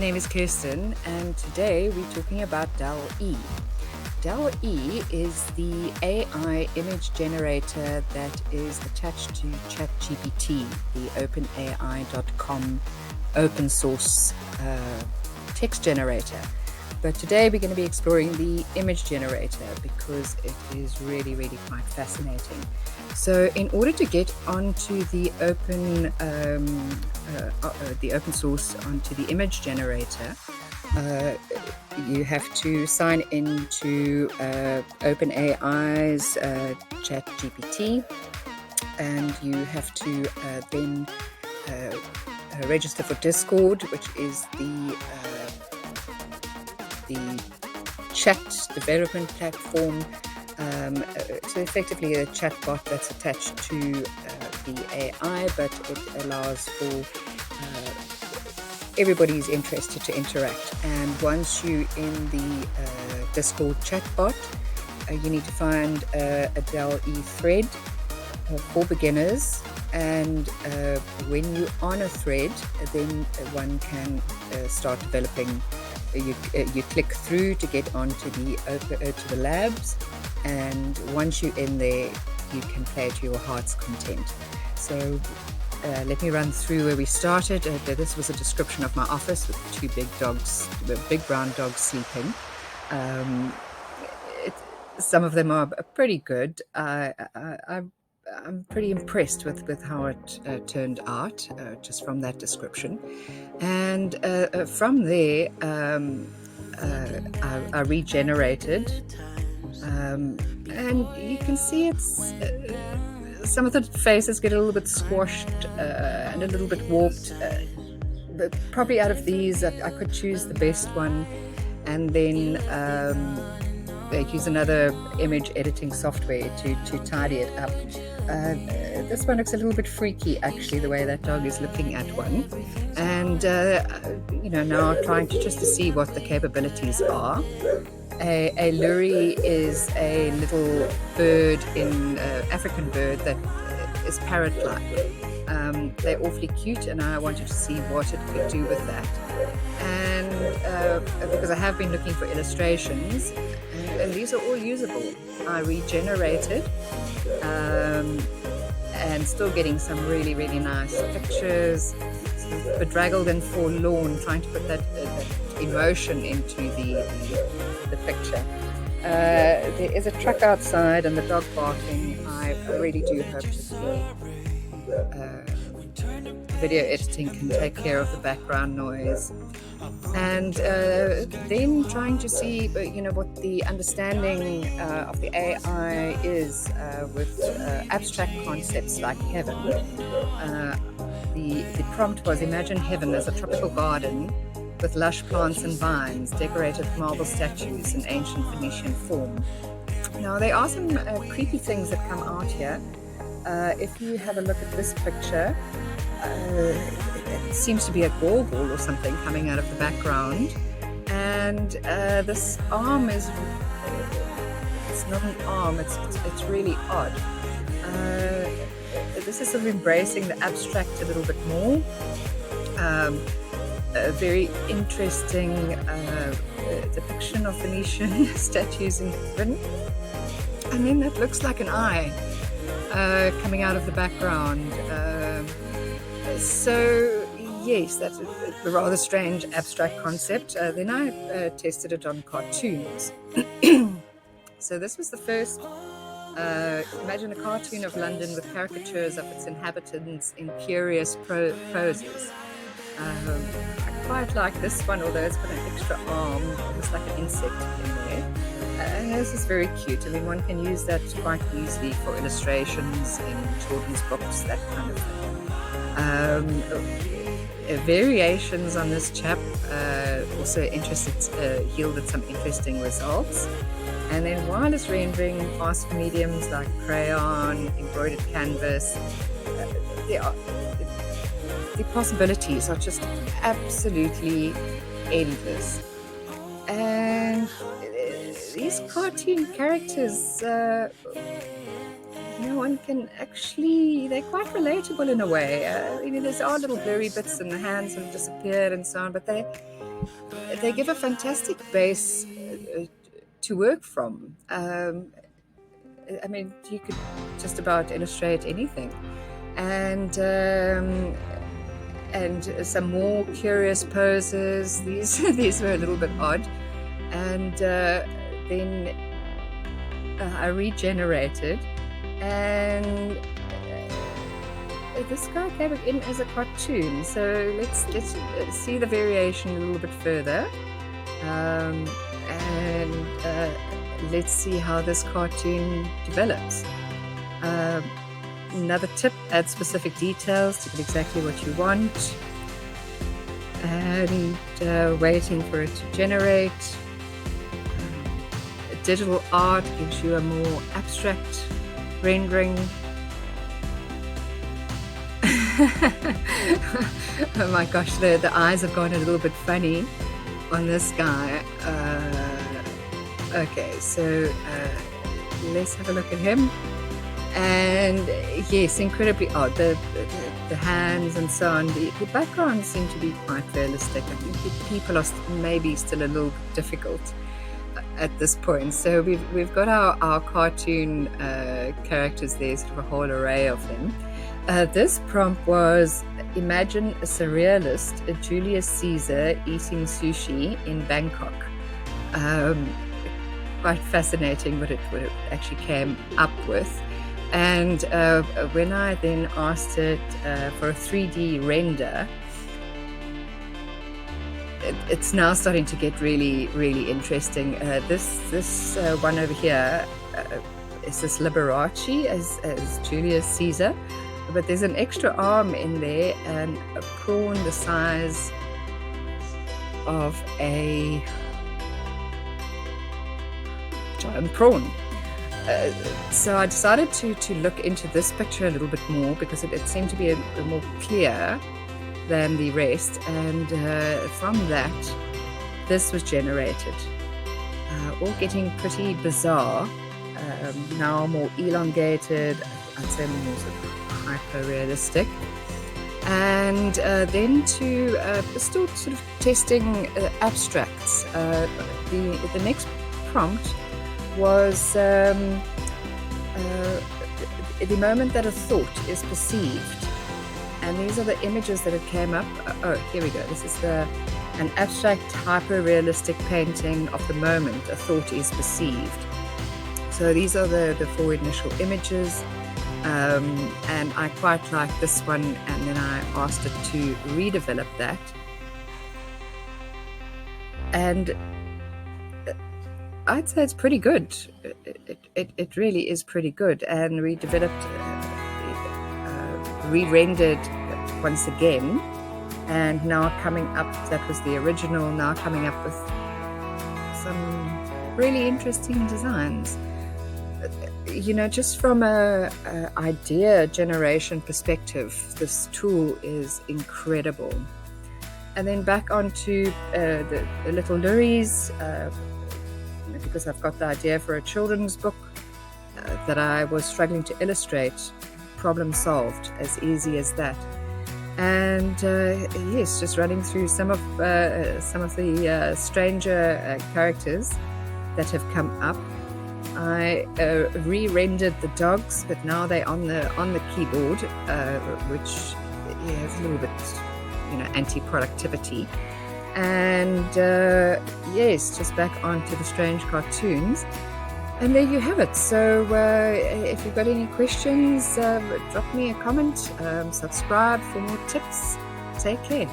name is Kirsten, and today we're talking about Dall-E. Dall-E is the AI image generator that is attached to ChatGPT, the openai.com open source text generator. But today we're going to be exploring the image generator because it is really quite fascinating. So in order to get onto the open source, onto the image generator, you have to sign into OpenAI's ChatGPT, and you have to then register for Discord, which is the chat development platform. So effectively a chatbot that's attached to the AI, but it allows for everybody who's interested to interact. And once you're in the Discord chatbot, you need to find a Dall-E thread for beginners. And when you're on a thread, then one can start developing. You click through to get onto the labs, and once you're in there, you can play to your heart's content. So let me run through where we started. This was a description of my office with two big dogs, big brown dogs sleeping. Some of them are pretty good. I'm pretty impressed with how it turned out, just from that description. And from there, I regenerated. And you can see it's some of the faces get a little bit squashed and a little bit warped. But probably out of these, I could choose the best one, and then use another image editing software to tidy it up. This one looks a little bit freaky, actually, the way that dog is looking at one. And now trying to see what the capabilities are. A luri is a little bird, African bird that is parrot-like. They're awfully cute, and I wanted to see what it could do with that. And because I have been looking for illustrations, and these are all usable. I regenerated, and still getting some really nice pictures. Bedraggled and forlorn, trying to put that emotion into the picture. There is a truck outside and the dog barking. I really do hope that video editing can take care of the background noise. And then trying to see what the understanding of the AI is with abstract concepts like heaven. The prompt was: imagine heaven as a tropical garden with lush plants and vines, decorated with marble statues in ancient Phoenician form. Now, there are some creepy things that come out here. If you have a look at this picture, it seems to be a gorgle or something coming out of the background, and this arm is it's not an arm, it's really odd. This is sort of embracing the abstract a little bit more. A very interesting depiction of Phoenician statues in heaven, and then that looks like an eye coming out of the background. So yes, that's a rather strange abstract concept. Then I tested it on cartoons. So this was the first. Imagine a cartoon of London with caricatures of its inhabitants in curious poses. I quite like this one, although it's got an extra arm, almost like an insect in there. And this is very cute. I mean, one can use that quite easily for illustrations in children's books, that kind of thing. Variations on this chap also yielded some interesting results. And then wireless rendering, fast mediums like crayon, embroidered canvas, the possibilities are just absolutely endless. And these cartoon characters, one can actually, they're quite relatable in a way. There's odd little blurry bits and the hands have disappeared and so on, but they give a fantastic base to work from. I mean, you could just about illustrate anything. And some more curious poses. These were a little bit odd. And then I regenerated, and this guy came in as a cartoon. So let's see the variation a little bit further, and let's see how this cartoon develops. Another tip: add specific details to get exactly what you want, and waiting for it to generate. Digital art gives you a more abstract rendering. Oh my gosh, the eyes have gone a little bit funny on this guy. Okay, so let's have a look at him. And yes, incredibly odd. The hands and so on. The backgrounds seem to be quite realistic. I think the people are maybe still a little bit difficult at this point. So we've got our cartoon characters there, sort of a whole array of them. This prompt was: imagine a surrealist, a Julius Caesar eating sushi in Bangkok. Quite fascinating what it actually came up with. And when I then asked it for a 3D render, it's now starting to get really, really interesting. This one over here is this Liberace as Julius Caesar, but there's an extra arm in there and a prawn the size of a giant prawn. So I decided to look into this picture a little bit more because it seemed to be a more clear than the rest, and from that this was generated, all getting pretty bizarre, now more elongated, I'd say more sort of hyper-realistic, and then to still sort of testing abstracts. The next prompt was the moment that a thought is perceived. And these are the images that it came up. Oh, here we go. This is an abstract, hyper-realistic painting of the moment a thought is perceived. So these are the 4 initial images. And I quite like this one. And then I asked it to redevelop that. And I'd say it's pretty good. It really is pretty good. And we developed, re-rendered once again, and now coming up, that was the original, now coming up with some really interesting designs. You know, just from a idea generation perspective, this tool is incredible. And then back onto the little lurries, because I've got the idea for a children's book that I was struggling to illustrate. Problem solved, as easy as that. And yes, just running through some of the stranger characters that have come up. I re-rendered the dogs, but now they're on the keyboard, which is a little bit, anti-productivity. And yes, just back onto the strange cartoons. And there you have it. So if you've got any questions, drop me a comment, subscribe for more tips. Take care.